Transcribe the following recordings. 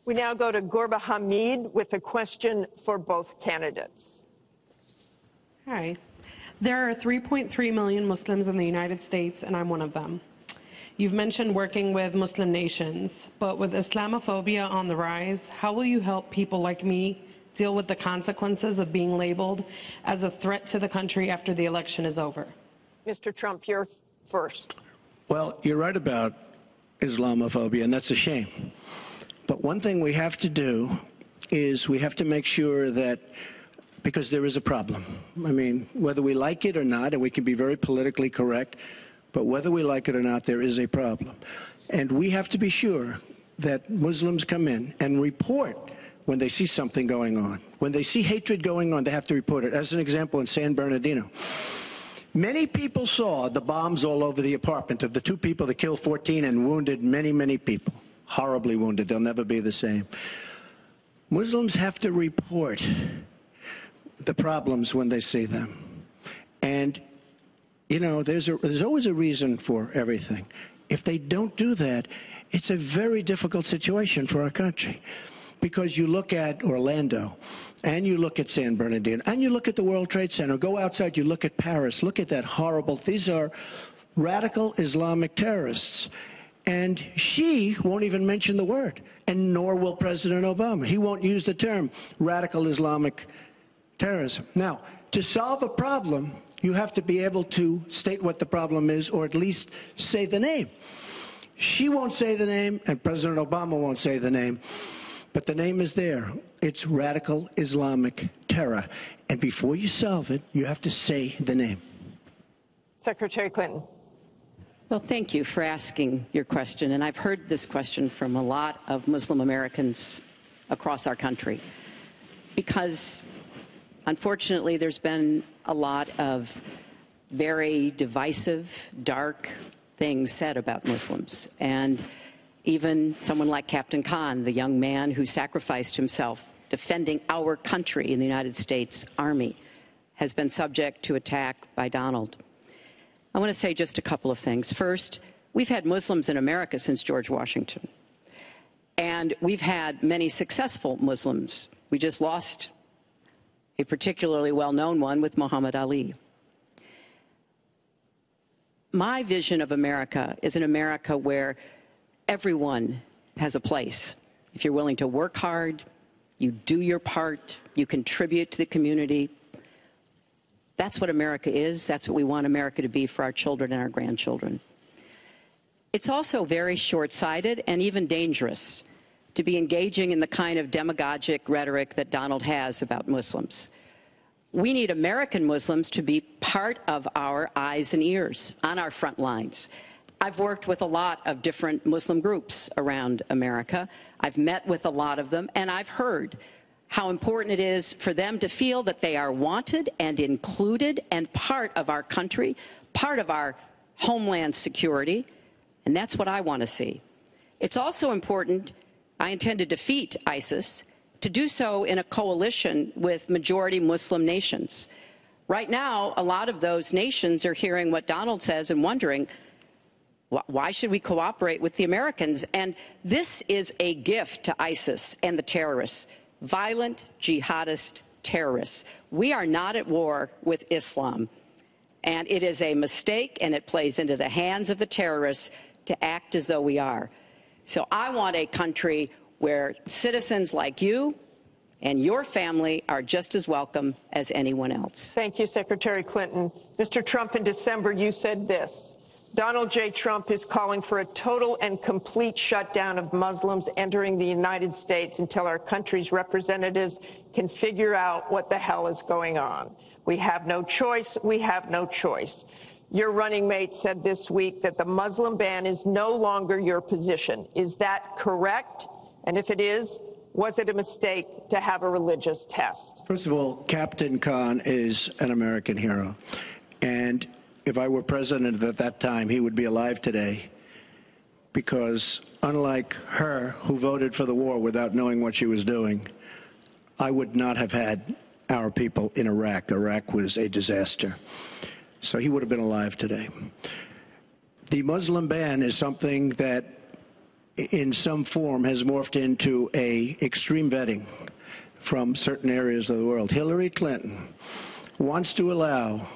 We now go to Gorba Hamid with a question for both candidates. Hi. There are 3.3 million Muslims in the United States, and I'm one of them. You've mentioned working with Muslim nations, but with Islamophobia on the rise, how will you help people like me deal with the consequences of being labeled as a threat to the country after the election is over? Mr. Trump, you're first. Well, you're right about Islamophobia, and that's a shame. But one thing we have to do is we have to make sure that, because there is a problem. I mean, whether we like it or not, and we can be very politically correct, but whether we like it or not, there is a problem. And we have to be sure that Muslims come in and report when they see something going on. When they see hatred going on, they have to report it. As an example, in San Bernardino, many people saw the bombs all over the apartment of the two people that killed 14 and wounded many, many people. Horribly wounded. They'll never be the same. Muslims have to report the problems when they see them. And, you know, there's always a reason for everything. If they don't do that, it's a very difficult situation for our country. Because you look at Orlando, and you look at San Bernardino, and you look at the World Trade Center. Go outside, you look at Paris. Look at that horrible. These are radical Islamic terrorists. And she won't even mention the word, and nor will President Obama. He won't use the term radical Islamic terrorism. Now, to solve a problem, you have to be able to state what the problem is, or at least say the name. She won't say the name, and President Obama won't say the name, but the name is there. It's radical Islamic terror. And before you solve it, you have to say the name. Secretary Clinton. Well, thank you for asking your question, and I've heard this question from a lot of Muslim Americans across our country, because unfortunately there's been a lot of very divisive, dark things said about Muslims, and even someone like Captain Khan, the young man who sacrificed himself defending our country in the United States Army, has been subject to attack by Donald. I want to say just a couple of things. First, we've had Muslims in America since George Washington. And we've had many successful Muslims. We just lost a particularly well-known one with Muhammad Ali. My vision of America is an America where everyone has a place. If you're willing to work hard, you do your part, you contribute to the community. That's what America is. That's what we want America to be for our children and our grandchildren. It's also very short-sighted and even dangerous to be engaging in the kind of demagogic rhetoric that Donald has about Muslims. We need American Muslims to be part of our eyes and ears on our front lines. I've worked with a lot of different Muslim groups around America. I've met with a lot of them, and I've heard how important it is for them to feel that they are wanted and included and part of our country, part of our homeland security, and that's what I want to see. It's also important, I intend to defeat ISIS, to do so in a coalition with majority Muslim nations. Right now, a lot of those nations are hearing what Donald says and wondering, why should we cooperate with the Americans? And this is a gift to ISIS and the terrorists. Violent jihadist terrorists. We are not at war with Islam, and it is a mistake, and it plays into the hands of the terrorists to act as though we are. So I want a country where citizens like you and your family are just as welcome as anyone else. Thank you, Secretary Clinton. Mr. Trump, in December, you said this: Donald J. Trump is calling for a total and complete shutdown of Muslims entering the United States until our country's representatives can figure out what the hell is going on. We have no choice. We have no choice. Your running mate said this week that the Muslim ban is no longer your position. Is that correct? And if it is, was it a mistake to have a religious test? First of all, Captain Khan is an American hero. And if I were president at that time, he would be alive today, because unlike her, who voted for the war without knowing what she was doing, I would not have had our people in Iraq. Iraq was a disaster. So he would have been alive today. The Muslim ban is something that in some form has morphed into a extreme vetting from certain areas of the world. Hillary Clinton wants to allow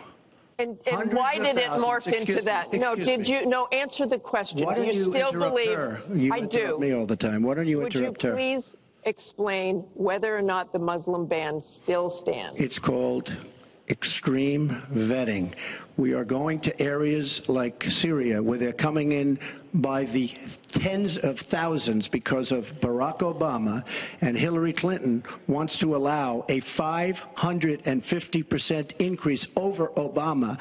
And why did it morph into that? No, answer the question. Why Do don't you still interrupt believe? her? You I interrupt do. me all the time. Why don't you interrupt her? Would you please explain whether or not the Muslim ban still stands? It's called extreme vetting. We are going to areas like Syria where they're coming in by the tens of thousands because of Barack Obama, and Hillary Clinton wants to allow a 550% increase over Obama.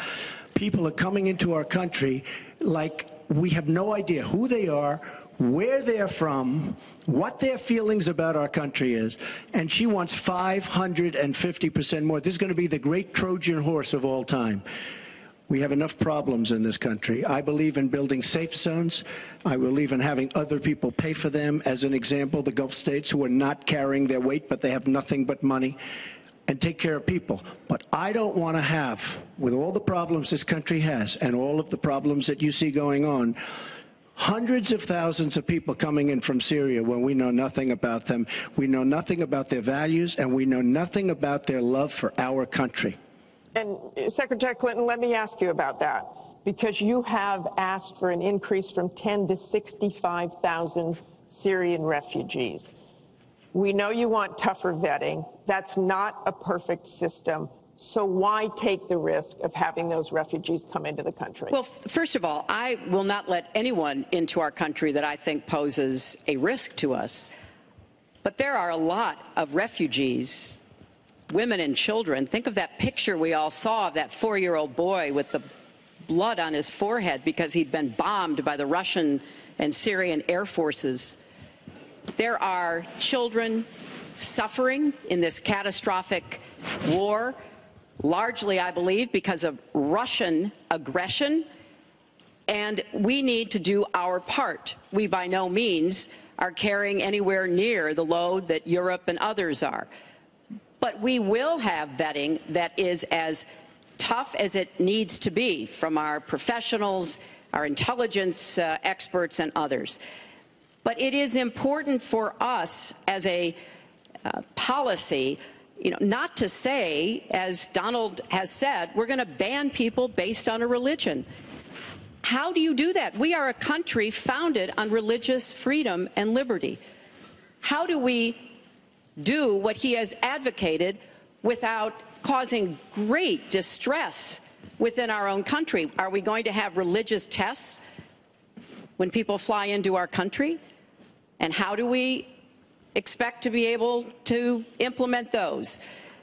People are coming into our country like we have no idea who they are, where they're from, what their feelings about our country is, and she wants 550% more. This is going to be the great Trojan horse of all time. We have enough problems in this country. I believe in building safe zones. I believe in having other people pay for them. As an example, the Gulf states who are not carrying their weight, but they have nothing but money, and take care of people. But I don't want to have, with all the problems this country has and all of the problems that you see going on, hundreds of thousands of people coming in from Syria when we know nothing about them. We know nothing about their values, and we know nothing about their love for our country. And Secretary Clinton, let me ask you about that, because you have asked for an increase from 10 to 65,000 Syrian refugees. We know you want tougher vetting. That's not a perfect system. So why take the risk of having those refugees come into the country? Well, first of all, I will not let anyone into our country that I think poses a risk to us. But there are a lot of refugees, women and children. Think of that picture we all saw of that 4-year-old boy with the blood on his forehead because he'd been bombed by the Russian and Syrian air forces. There are children suffering in this catastrophic war, largely, I believe, because of Russian aggression, and we need to do our part. We by no means are carrying anywhere near the load that Europe and others are. But we will have vetting that is as tough as it needs to be from our professionals, our intelligence experts, and others. But it is important for us as a policy, not to say, as Donald has said, we're going to ban people based on a religion. How do you do that? We are a country founded on religious freedom and liberty. How do we do what he has advocated without causing great distress within our own country? Are we going to have religious tests when people fly into our country? And how do we expect to be able to implement those?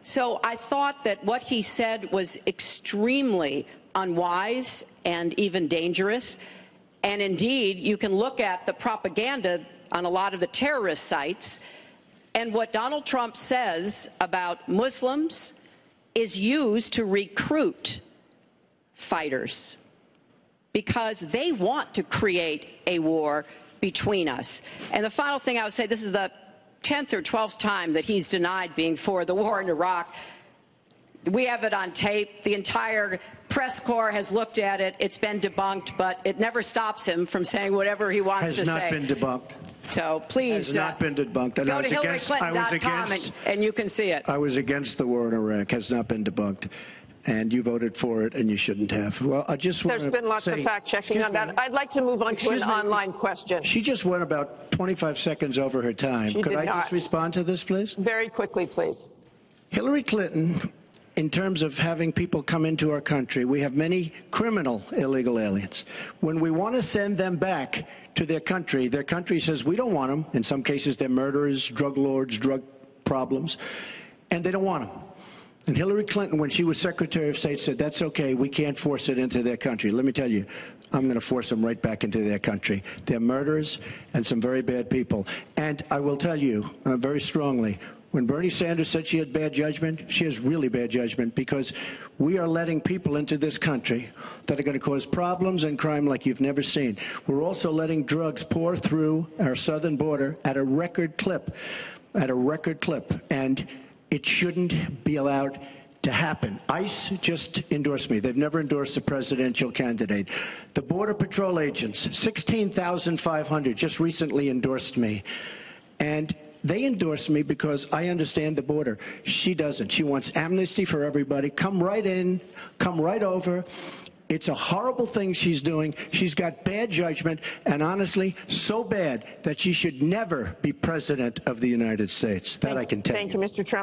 So I thought that what he said was extremely unwise and even dangerous. And indeed, you can look at the propaganda on a lot of the terrorist sites, and what Donald Trump says about Muslims is used to recruit fighters because they want to create a war between us. And the final thing I would say, this is the 10th or 12th time that he's denied being for the war in Iraq. We have it on tape. The entire press corps has looked at it. It's been debunked, but it never stops him from saying whatever he wants to say. Has not been debunked. So please Has not been debunked. go to HillaryClinton.com and you can see it. I was against the war in Iraq. Has not been debunked. And you voted for it, and you shouldn't have. Well, I just want to There's been lots of fact-checking on that. I'd like to move on to an online question. She just went about 25 seconds over her time. Could I just respond to this, please? Very quickly, please. Hillary Clinton, in terms of having people come into our country, we have many criminal illegal aliens. When we want to send them back to their country says we don't want them. In some cases, they're murderers, drug lords, drug problems, and they don't want them. And Hillary Clinton, when she was Secretary of State, said, that's okay, we can't force it into their country. Let me tell you, I'm going to force them right back into their country. They're murderers and some very bad people. And I will tell you very strongly, when Bernie Sanders said she had bad judgment, she has really bad judgment, because we are letting people into this country that are going to cause problems and crime like you've never seen. We're also letting drugs pour through our southern border at a record clip, and it shouldn't be allowed to happen. ICE just endorsed me. They've never endorsed a presidential candidate. The Border Patrol agents, 16,500, just recently endorsed me. And they endorsed me because I understand the border. She doesn't. She wants amnesty for everybody. Come right in, come right over. It's a horrible thing she's doing. She's got bad judgment, and honestly, so bad that she should never be president of the United States. That I can tell you. Thank you, Mr. Trump.